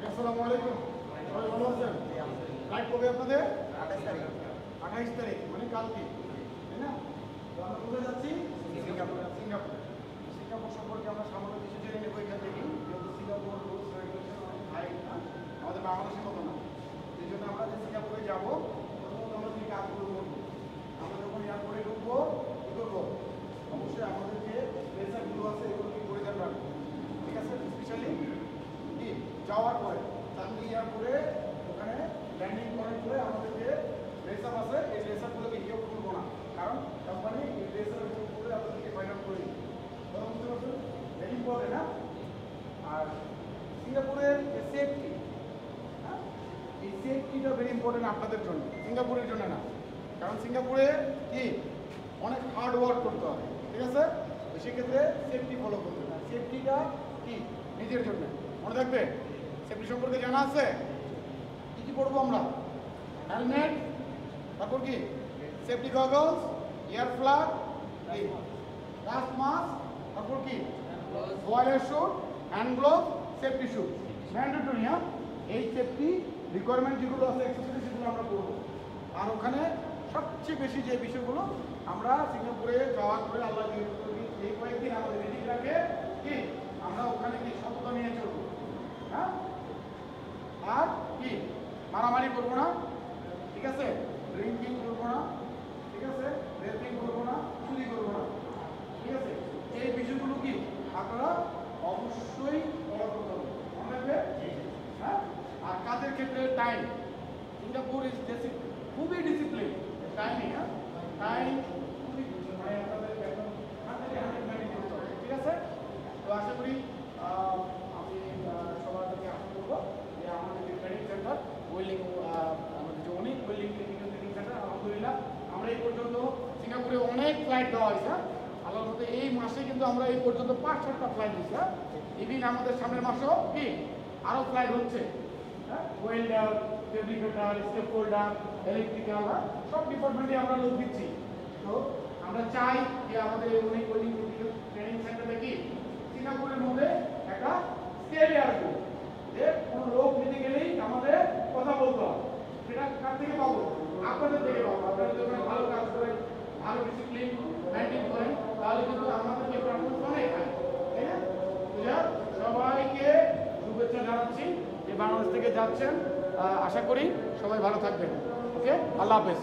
আসসালামু আলাইকুম। সবাই ভালো আছেন? ফ্লাইট কবে আপনাদের? 28 তারিখ মানে কালকে, তাই না? তো আমরা কোথায় যাচ্ছি? সিঙ্গাপুর। সিঙ্গাপুর সম্পর্কে আমরা সামান্য কিছু জেনে নেব এখান থেকে। যেহেতু সিঙ্গাপুর রুলস রেগুলেশন অনেক হাই, না আমাদের বাংলাদেশের মতো না। এই জন্য আমরা যে সিঙ্গাপুরে যাবো প্রথমত আমরা যে কাজগুলো করবো, আমরা যখন এয়ারপোর্টে ঢুকবো কী করবো? অবশ্যই আমাদের যে প্লেসারগুলো আছে এগুলোকে পরিধান রাখবো, ঠিক আছে? স্পেশালি কি যাওয়ার পরে চাঁদনি এয়ারপোর্টে ওখানে ল্যান্ডিং করার পরে আমাদের যে ড্রেসআপ আছে এই ড্রেসআপগুলোকে কেউ খুলবো না, কারণ কোম্পানি এই ড্রেসআপের উপরে আপনাদেরকে ফাইন আউট করে দিবে। বুঝতে পারছেন? Very important. না আর সিঙ্গাপুরের যে সেফটি, হ্যাঁ, এই সেফটিটা ভেরি ইম্পর্টেন্ট আপনাদের জন্য, সিঙ্গাপুরের জন্য না। কারণ সিঙ্গাপুরে কি অনেক হার্ড ওয়ার্ক করতে হবে, ঠিক আছে? তো সেক্ষেত্রে সেফটি ফলো করতে হবে। সেফটিটা কি নিজের জন্য মনে থাকবে। সেফটি সম্পর্কে জানা আছে? কী কী পড়বো আমরা? হেলমেট, তারপর কি সেফটি গগলস, এয়ার ফ্লাগ, কি ডাস্ট মাস্ক, তারপর কি wear suit, hand glove, safety suit mandatory. হ্যাঁ, এই সেফটি রিকোয়ারমেন্ট যেগুলো আছে এক্সারসাইজ সেগুলো আমরা করবো। আর ওখানে সবচেয়ে বেশি যে বিষয়গুলো আমরা সিঙ্গাপুরে যাওয়ার পরে আল্লাহ এই কয়েকদিন আমাদের রেডি রাখে কি আমরা ওখানে কি সততা নিয়ে চলবো। হ্যাঁ, আর কি মারামারি করবো না, ঠিক আছে? ড্রিঙ্কিং করবো না, ঠিক আছে? রেপিং করবো না, চুরি করবো না, ঠিক আছে? এই বিষয়গুলো কি আপনারা অবশ্যই ফলো করতে হবে, মনে রাখবে। হ্যাঁ, আর কাজের ক্ষেত্রে টাইম, সিঙ্গাপুর ইজ খুবই ডিসিপ্লিন টাইমিং। হ্যাঁ, টাইম খুবই মানে আপনাদের একদম 100 ম্যানেজ করতে হবে, ঠিক আছে? তো আশা করি আমি সবার থেকে আশা করবো যে আমাদের যে ট্রেনিং সেন্টার ওয়েল্ডিং, আমাদের যে অনেক ওয়েল্ডিং টেকনিক্যাল ট্রেনিং সেন্টার, আলহামদুলিল্লাহ আমরা এই পর্যন্ত সিঙ্গাপুরে অনেক ফ্লাইট দেওয়া হয়েছে। আল্লাহর মধ্যে এই মাসে কিন্তু আমরা এই পর্যন্ত 5-6টা ফ্লাইট দিচ্ছি। ইভিন আমাদের সামনের মাসেও কি আরও ফ্লাইট হচ্ছে। হ্যাঁ, welder, fabricator, step holder, electrical, সব ডিপার্টমেন্টে আমরা লোক দিচ্ছি। তো আমরা চাই যে আমাদের এই অনেক ওয়েল্ডিং ট্রেনিং সেন্টারটা কি সিঙ্গাপুরের মধ্যে একটা স্কেলে আসবে, যে কোনো লোক নিতে গেলেই আমাদের কথা বলতে হবে। সেটা কার থেকে পাবো? আপনাদের থেকে পাবো। আপনারা যদি ভালো কাজ করেন, ভালো ডিসিপ্লিন মেনটেন করেন, তাহলে কিন্তু আমাদেরকে পারফরমেন্স অনেক হয়, তাই না? সবাইকে শুভেচ্ছা জানাচ্ছি যে বাংলাদেশ থেকে যাচ্ছেন। আশা করি সবাই ভালো থাকবেন। ওকে, আল্লাহ হাফেজ।